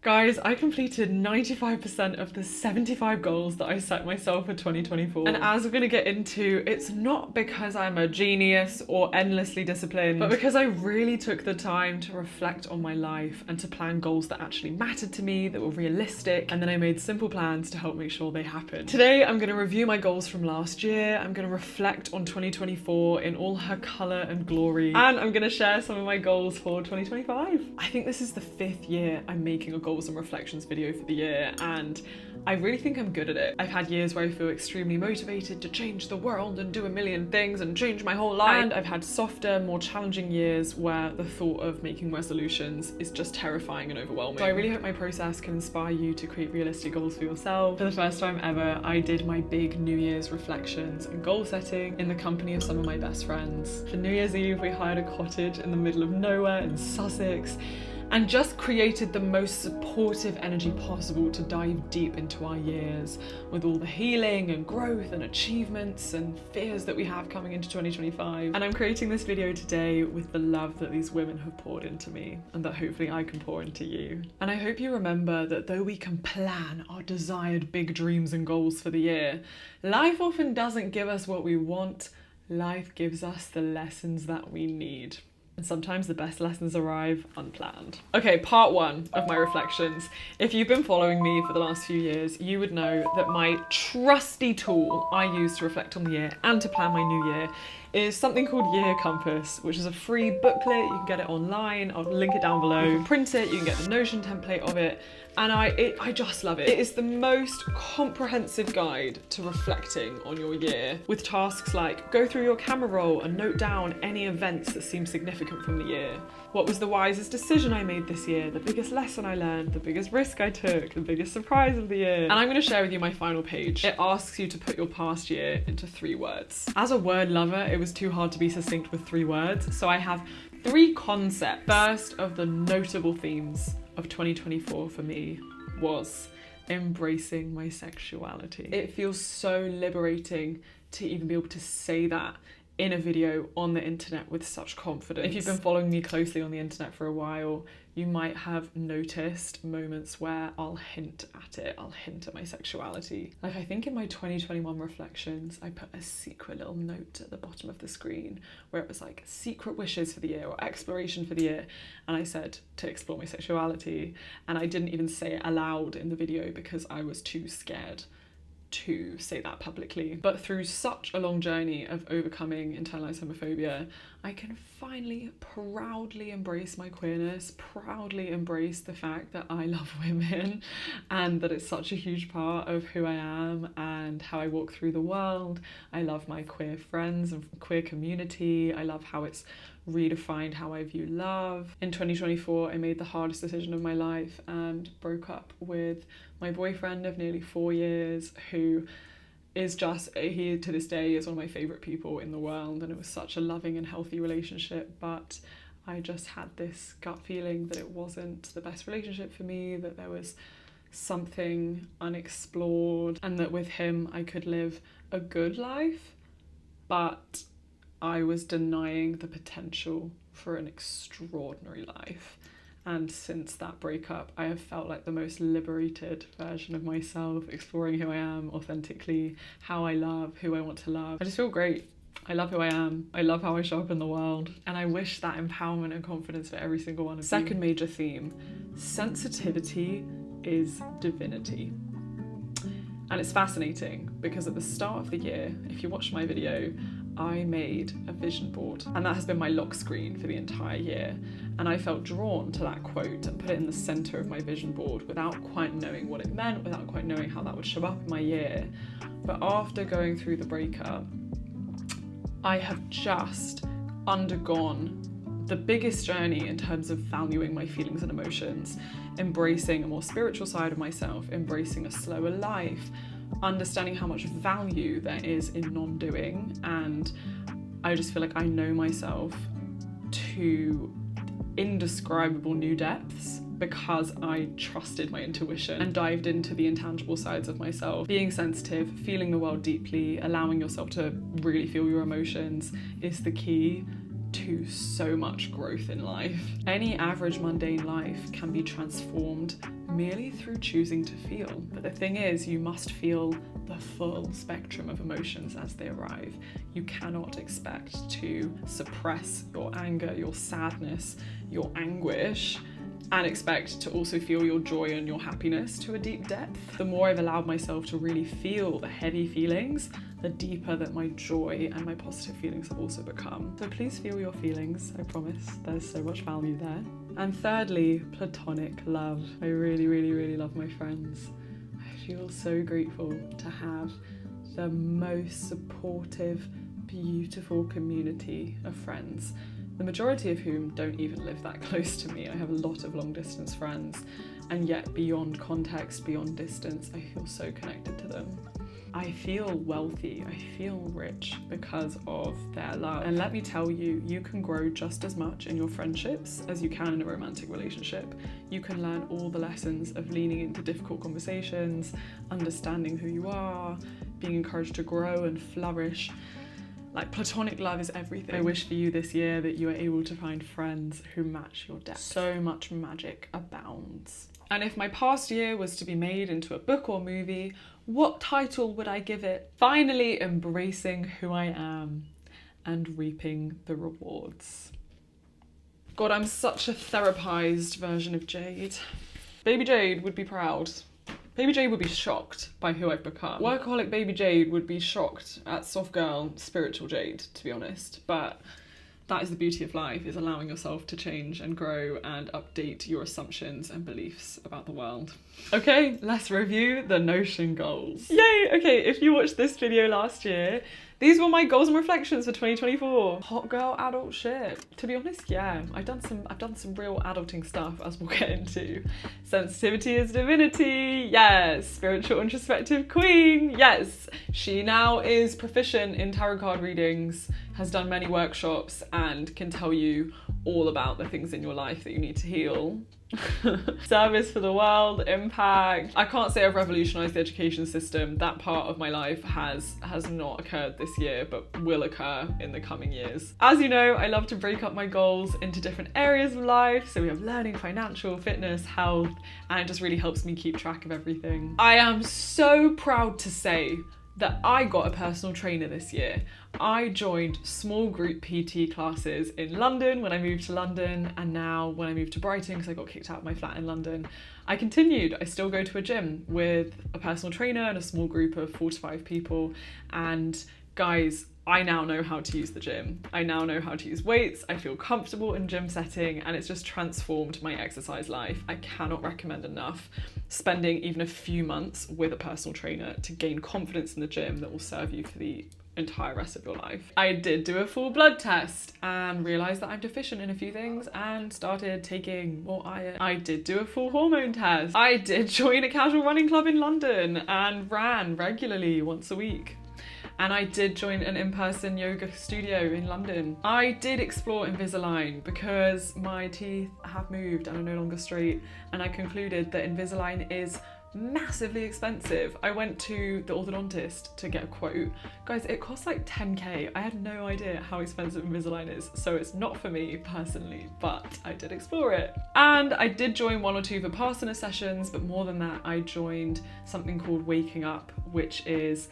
Guys, I completed 95% of the 75 goals that I set myself for 2024. And as we're gonna get into, it's not because I'm a genius or endlessly disciplined, but because I really took the time to reflect on my life and to plan goals that actually mattered to me, that were realistic, and then I made simple plans to help make sure they happened. Today, I'm gonna review my goals from last year, I'm gonna reflect on 2024 in all her color and glory, and I'm gonna share some of my goals for 2025. I think this is the 5th year I'm making a goals and reflections video for the year, and I really think I'm good at it. I've had years where I feel extremely motivated to change the world and do a million things and change my whole life, and I've had softer, more challenging years where the thought of making resolutions is just terrifying and overwhelming. So I really hope my process can inspire you to create realistic goals for yourself. For the first time ever, I did my big New Year's reflections and goal setting in the company of some of my best friends. For New Year's Eve, we hired a cottage in the middle of nowhere in Sussex, and just created the most supportive energy possible to dive deep into our years with all the healing and growth and achievements and fears that we have coming into 2025. And I'm creating this video today with the love that these women have poured into me and that hopefully I can pour into you. And I hope you remember that though we can plan our desired big dreams and goals for the year, life often doesn't give us what we want. Life gives us the lessons that we need. And sometimes the best lessons arrive unplanned. Okay, part 1 of my reflections. If you've been following me for the last few years, you would know that my trusty tool I use to reflect on the year and to plan my new year is something called Year Compass, which is a free booklet. You can get it online. I'll link it down below. You can print it, you can get the Notion template of it, and I just love it. It is the most comprehensive guide to reflecting on your year, with tasks like go through your camera roll and note down any events that seem significant from the year. What was the wisest decision I made this year? The biggest lesson I learned? The biggest risk I took? The biggest surprise of the year? And I'm going to share with you my final page. It asks you to put your past year into 3 words. As a word lover, it was too hard to be succinct with 3 words, so I have 3 concepts. First of the notable themes of 2024 for me was embracing my sexuality. It feels so liberating to even be able to say that in a video on the internet with such confidence. If you've been following me closely on the internet for a while, you might have noticed moments where I'll hint at it, I'll hint at my sexuality. Like I think in my 2021 reflections, I put a secret little note at the bottom of the screen where it was like secret wishes for the year or exploration for the year. And I said to explore my sexuality, and I didn't even say it aloud in the video because I was too scared to say that publicly. But through such a long journey of overcoming internalized homophobia, I can finally proudly embrace my queerness, proudly embrace the fact that I love women and that it's such a huge part of who I am and how I walk through the world. I love my queer friends and queer community. I love how it's redefined how I view love. In 2024, I made the hardest decision of my life and broke up with my boyfriend of nearly 4 years, who is just, he to this day is one of my favourite people in the world, and it was such a loving and healthy relationship, but I just had this gut feeling that it wasn't the best relationship for me, that there was something unexplored, and that with him I could live a good life, but I was denying the potential for an extraordinary life. And since that breakup, I have felt like the most liberated version of myself, exploring who I am authentically, how I love, who I want to love. I just feel great. I love who I am. I love how I show up in the world. And I wish that empowerment and confidence for every single one of you. Second major theme, sensitivity is divinity. And it's fascinating because at the start of the year, if you watched my video, I made a vision board, and that has been my lock screen for the entire year. And I felt drawn to that quote and put it in the center of my vision board without quite knowing what it meant, without quite knowing how that would show up in my year. But after going through the breakup, I have just undergone the biggest journey in terms of valuing my feelings and emotions, embracing a more spiritual side of myself, embracing a slower life, understanding how much value there is in non-doing. And I just feel like I know myself to indescribable new depths because I trusted my intuition and dived into the intangible sides of myself. Being sensitive, feeling the world deeply, allowing yourself to really feel your emotions is the key to so much growth in life. Any average mundane life can be transformed merely through choosing to feel. But the thing is, you must feel the full spectrum of emotions as they arrive. You cannot expect to suppress your anger, your sadness, your anguish, and expect to also feel your joy and your happiness to a deep depth. The more I've allowed myself to really feel the heavy feelings, the deeper that my joy and my positive feelings have also become. So please feel your feelings, I promise. There's so much value there. And thirdly, platonic love. I really, really, really love my friends. I feel so grateful to have the most supportive, beautiful community of friends, the majority of whom don't even live that close to me. I have a lot of long distance friends, and yet beyond context, beyond distance, I feel so connected to them. I feel wealthy, I feel rich because of their love. And let me tell you, you can grow just as much in your friendships as you can in a romantic relationship. You can learn all the lessons of leaning into difficult conversations, understanding who you are, being encouraged to grow and flourish. Like, platonic love is everything. I wish for you this year that you are able to find friends who match your depth. So much magic abounds. And if my past year was to be made into a book or movie, what title would I give it? Finally embracing who I am and reaping the rewards. God, I'm such a therapized version of Jade. Baby Jade would be proud. Baby Jade would be shocked by who I've become. Workaholic Baby Jade would be shocked at soft girl spiritual Jade, to be honest. But that is the beauty of life, is allowing yourself to change and grow and update your assumptions and beliefs about the world. Okay, let's review the Notion goals. Yay! Okay, if you watched this video last year, these were my goals and reflections for 2024. Hot girl adult shit. To be honest, yeah, I've done some real adulting stuff, as we'll get into. Sensitivity is divinity, yes. Spiritual introspective queen, yes. She now is proficient in tarot card readings, has done many workshops, and can tell you all about the things in your life that you need to heal. Service for the world, impact. I can't say I've revolutionized the education system. That part of my life has not occurred this year, but will occur in the coming years. As you know, I love to break up my goals into different areas of life. So we have learning, financial, fitness, health, and it just really helps me keep track of everything. I am so proud to say that I got a personal trainer this year. I joined small group PT classes in London when I moved to London, and now when I moved to Brighton because I got kicked out of my flat in London, I continued. I still go to a gym with a personal trainer and a small group of 4 to 5 people, and guys, I now know how to use the gym. I now know how to use weights. I feel comfortable in gym setting, and it's just transformed my exercise life. I cannot recommend enough spending even a few months with a personal trainer to gain confidence in the gym that will serve you for the entire rest of your life. I did do a full blood test and realised that I'm deficient in a few things and started taking more iron. I did do a full hormone test. I did join a casual running club in London and ran regularly once a week. And I did join an in-person yoga studio in London. I did explore Invisalign because my teeth have moved and are no longer straight, and I concluded that Invisalign is massively expensive. I went to the orthodontist to get a quote. Guys, it costs like 10k. I had no idea how expensive Invisalign is, so it's not for me personally, but I did explore it. And I did join 1 or 2 Vipassana sessions, but more than that, I joined something called Waking Up, which is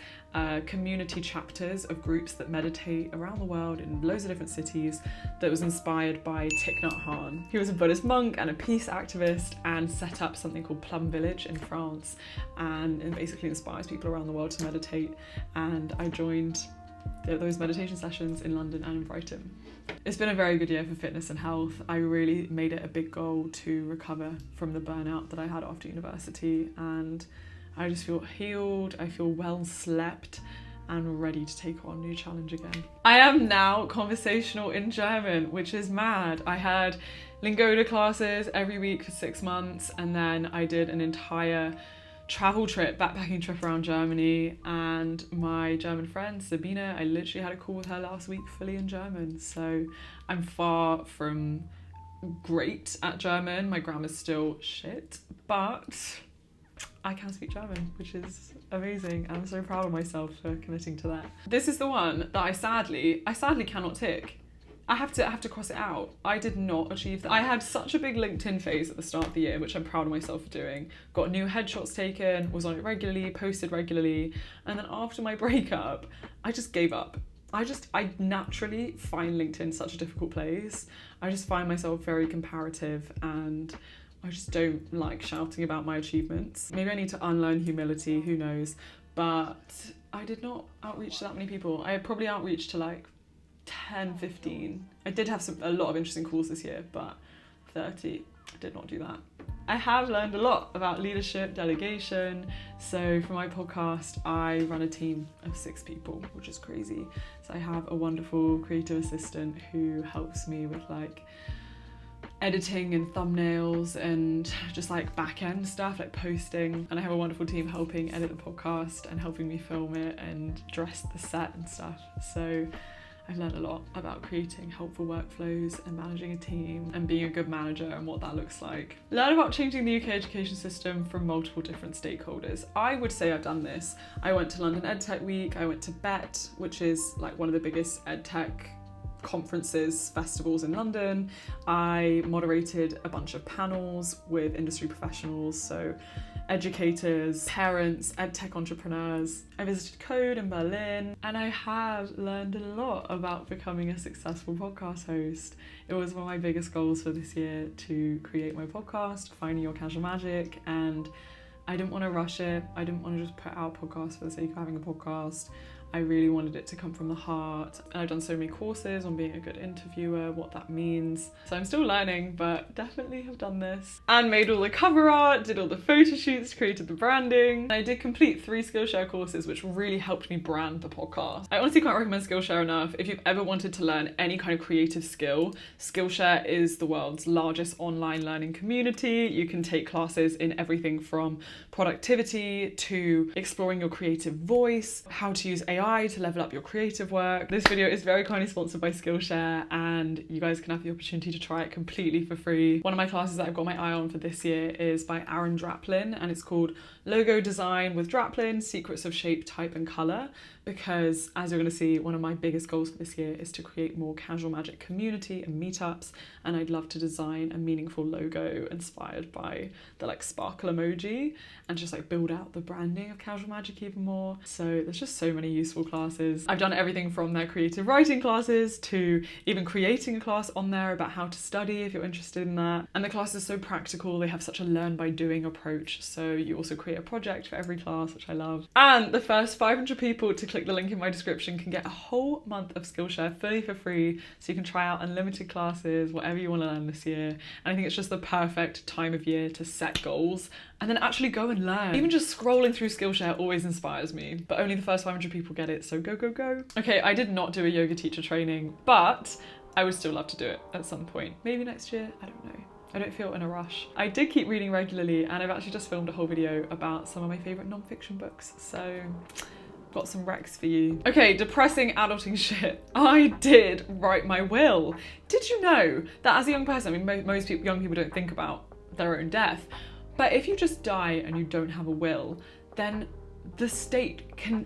community chapters of groups that meditate around the world in loads of different cities, that was inspired by Thich Nhat Hanh. He was a Buddhist monk and a peace activist and set up something called Plum Village in France, and it basically inspires people around the world to meditate, and I joined those meditation sessions in London and in Brighton. It's been a very good year for fitness and health. I really made it a big goal to recover from the burnout that I had after university, and I just feel healed, I feel well slept and ready to take on a new challenge again. I am now conversational in German, which is mad. I had Lingoda classes every week for 6 months, and then I did an entire travel trip, backpacking trip around Germany, and my German friend Sabina, I literally had a call with her last week fully in German. So I'm far from great at German. My grammar's still shit, but I can speak German, which is amazing. I'm so proud of myself for committing to that. This is the one that I sadly cannot tick. I have to cross it out. I did not achieve that. I had such a big LinkedIn phase at the start of the year, which I'm proud of myself for doing. Got new headshots taken, was on it regularly, posted regularly. And then after my breakup, I just gave up. I naturally find LinkedIn such a difficult place. I just find myself very comparative and I just don't like shouting about my achievements. Maybe I need to unlearn humility, who knows. But I did not outreach to that many people. I probably outreached to like 10, 15. I did have a lot of interesting calls this year, but 30, I did not do that. I have learned a lot about leadership, delegation. So for my podcast, I run a team of 6 people, which is crazy. So I have a wonderful creative assistant who helps me with like editing and thumbnails and just like back end stuff like posting, and I have a wonderful team helping edit the podcast and helping me film it and dress the set and stuff. So I've learned a lot about creating helpful workflows and managing a team and being a good manager and what that looks like. Learn about changing the UK education system from multiple different stakeholders. I would say I've done this. I went to London EdTech Week, I went to BET, which is like one of the biggest EdTech conferences, festivals in London. I moderated a bunch of panels with industry professionals, so educators, parents, edtech entrepreneurs. I visited Code in Berlin, and I have learned a lot about becoming a successful podcast host. It was one of my biggest goals for this year to create my podcast, Finding Your Casual Magic, and I didn't want to rush it. I didn't want to just put out podcasts for the sake of having a podcast. I really wanted it to come from the heart. And I've done so many courses on being a good interviewer, what that means. So I'm still learning, but definitely have done this. And made all the cover art, did all the photo shoots, created the branding. And I did complete 3 Skillshare courses, which really helped me brand the podcast. I honestly can't recommend Skillshare enough. If you've ever wanted to learn any kind of creative skill, Skillshare is the world's largest online learning community. You can take classes in everything from productivity to exploring your creative voice, how to use AI to level up your creative work. This video is very kindly sponsored by Skillshare, and you guys can have the opportunity to try it completely for free. One of my classes that I've got my eye on for this year is by Aaron Draplin, and it's called Logo Design with Draplin, Secrets of Shape, Type and Colour. Because as you're going to see, one of my biggest goals for this year is to create more casual magic community and meetups, and I'd love to design a meaningful logo inspired by the like sparkle emoji and just like build out the branding of casual magic even more. So there's just so many useful classes. I've done everything from their creative writing classes to even creating a class on there about how to study if you're interested in that. And the class is so practical. They have such a learn by doing approach. So you also create a project for every class, which I love. And the first 500 people to click the link in my description can get a whole month of Skillshare fully for free, so you can try out unlimited classes, whatever you want to learn this year. And I think it's just the perfect time of year to set goals and then actually go and learn. Even just scrolling through Skillshare always inspires me, but only the first 500 people get it, so go, go, go. Okay, I did not do a yoga teacher training, but I would still love to do it at some point. Maybe next year, I don't know. I don't feel in a rush. I did keep reading regularly, and I've actually just filmed a whole video about some of my favourite non-fiction books, so got some recs for you. Okay, depressing adulting shit. I did write my will. Did you know that as a young person, I mean, most people, young people don't think about their own death, but if you just die and you don't have a will, then the state can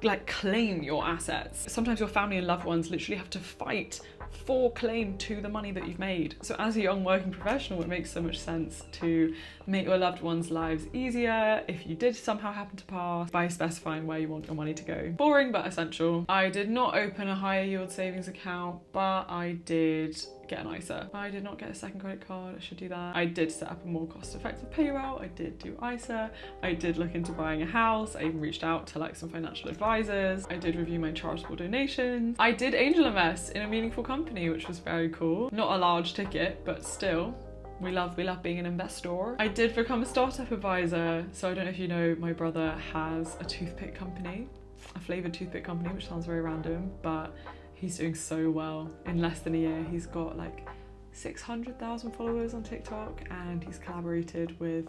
like claim your assets. Sometimes your family and loved ones literally have to fight for claim to the money that you've made. So as a young working professional, it makes so much sense to make your loved ones' lives easier if you did somehow happen to pass by specifying where you want your money to go. Boring but essential. I did not open a higher yield savings account, but I did get an ISA. I did not get a second credit card. I should do that. I did set up a more cost-effective payroll. I did do ISA. I did look into buying a house. I even reached out to like some financial advisors. I did review my charitable donations. I did angel invest in a meaningful company, which was very cool. Not a large ticket, but still. We love being an investor. I did become a startup advisor. So I don't know if you know, my brother has a toothpick company, a flavoured toothpick company, which sounds very random, but he's doing so well. In less than a year, he's got like 600,000 followers on TikTok, and he's collaborated with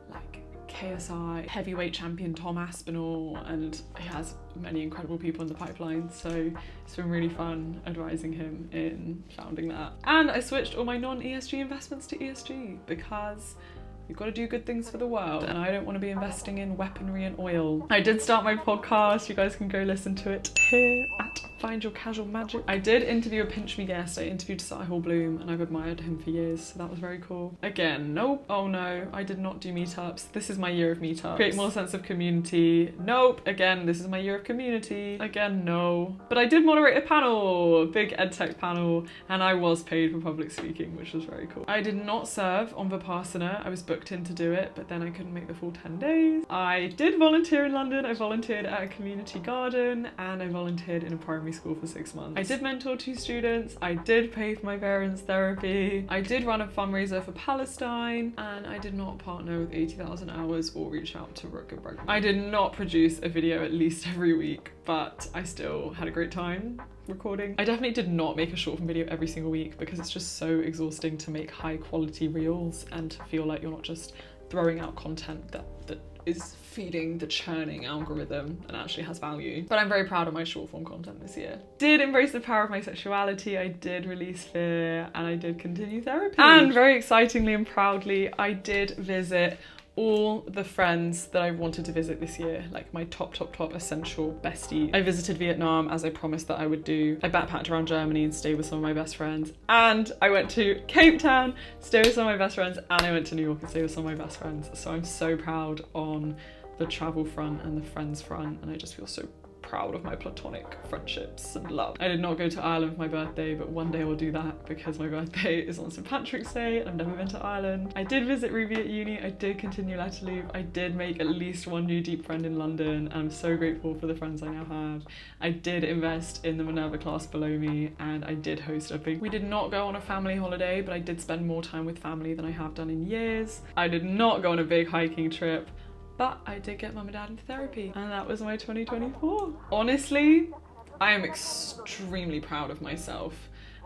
like KSI, heavyweight champion Tom Aspinall, and he has many incredible people in the pipeline. So it's been really fun advising him in founding that. And I switched all my non-ESG investments to ESG because You've got to do good things for the world, and I don't want to be investing in weaponry and oil. I did start my podcast. You guys can go listen to it here at Find Your Casual Magic. I did interview a Pinch Me guest. I interviewed Sahil Bloom, and I've admired him for years, so that was very cool. Again, nope. Oh no, I did not do meetups. This is my year of meetups. Create more sense of community. Nope. Again, this is my year of community. Again, no. But I did moderate a panel, a big edtech panel, and I was paid for public speaking, which was very cool. I did not serve on Vipassana. I was booked in to do it, but then I couldn't make the full 10 days. I did volunteer in London. I volunteered at a community garden, and I volunteered in a primary school for 6 months. I did mentor 2 students. I did pay for my parents' therapy. I did run a fundraiser for Palestine, and I did not partner with 80,000 hours or reach out to Rook and Brighton. I did not produce a video at least every week, but I still had a great time recording. I definitely did not make a short form video every single week because it's just so exhausting to make high quality reels and to feel like you're not just throwing out content that is feeding the churning algorithm and actually has value. But I'm very proud of my short form content this year. Did embrace the power of my sexuality, I did release Fear, and I did continue therapy. And very excitingly and proudly, I did visit all the friends that I wanted to visit this year, like my top essential bestie. I visited Vietnam as I promised that I would do. I backpacked around Germany and stayed with some of my best friends. And I went to Cape Town, stayed with some of my best friends, and I went to New York and stayed with some of my best friends. So I'm so proud on the travel front and the friends front, and I just feel so proud of my platonic friendships and love. I did not go to Ireland for my birthday, but one day I will do that because my birthday is on St. Patrick's Day and I've never been to Ireland. I did visit Ruby at uni. I did continue Letter Loop. I did make at least one new deep friend in London, and I'm so grateful for the friends I now have. I did invest in the Minerva class below me, and I did host a big... We did not go on a family holiday, but I did spend more time with family than I have done in years. I did not go on a big hiking trip, but I did get mum and dad into therapy, and that was my 2024. Honestly, I am extremely proud of myself,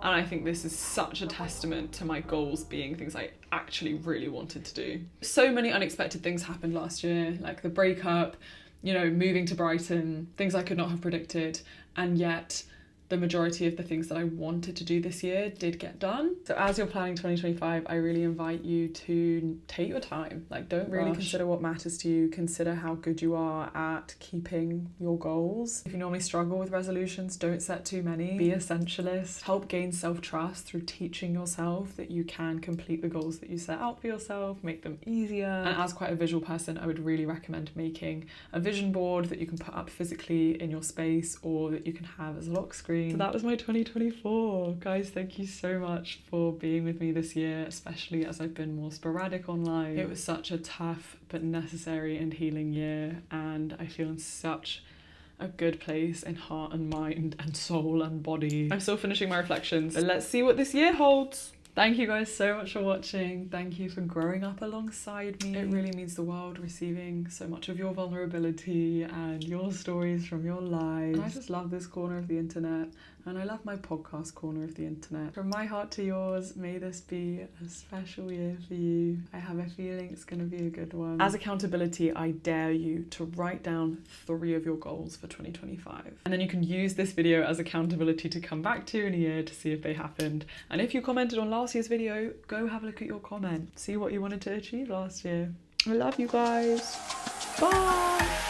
and I think this is such a testament to my goals being things I actually really wanted to do. So many unexpected things happened last year, like the breakup, you know, moving to Brighton, things I could not have predicted, and yet the majority of the things that I wanted to do this year did get done. So as you're planning 2025, I really invite you to take your time. Like, don't really consider what matters to you. Consider how good you are at keeping your goals. If you normally struggle with resolutions, don't set too many. Be essentialist. Help gain self-trust through teaching yourself that you can complete the goals that you set out for yourself, make them easier. And as quite a visual person, I would really recommend making a vision board that you can put up physically in your space or that you can have as a lock screen. So that was my 2024. Guys, thank you so much for being with me this year, especially as I've been more sporadic online. It was such a tough but necessary and healing year, and I feel in such a good place in heart and mind and soul and body. I'm still finishing my reflections, but let's see what this year holds. Thank you guys so much for watching. Thank you for growing up alongside me. It really means the world receiving so much of your vulnerability and your stories from your lives. And I just love this corner of the internet, and I love my podcast corner of the internet. From my heart to yours, may this be a special year for you. I have a feeling it's going to be a good one. As accountability, I dare you to write down 3 of your goals for 2025. And then you can use this video as accountability to come back to in a year to see if they happened. And if you commented on last year's video, go have a look at your comment. See what you wanted to achieve last year. I love you guys. Bye.